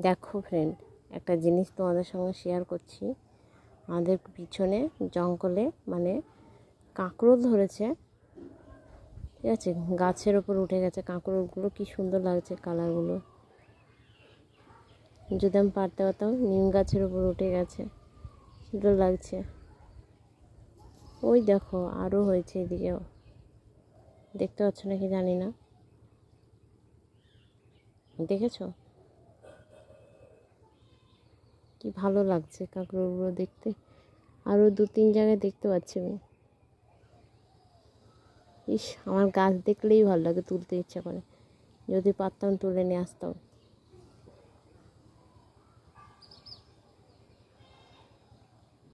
দেখো ফ্রেন্ড, একটা জিনিস তোমাদের সঙ্গে শেয়ার করছি। আমাদের পিছনে জঙ্গলে মানে কাঁকরোল ধরেছে, ঠিক আছে, গাছের ওপর উঠে গেছে। কাঁকরোলগুলো কি সুন্দর লাগছে কালারগুলো। যদি আমি পারতে পারতাম, নিম গাছের ওপর উঠে গেছে, সুন্দর লাগছে। ওই দেখো আরও হয়েছে, এদিকেও দেখতে পাচ্ছ নাকি জানি না, দেখেছো? কি ভালো লাগছে কাঁকরোলগুলো দেখতে। আরও 2-3 জায়গায় দেখতে পাচ্ছি আমি। ইস, আমার গাছ দেখলেই ভালো লাগে, তুলতে ইচ্ছা করে। যদি পারতাম তুলে নিয়ে আসতাম।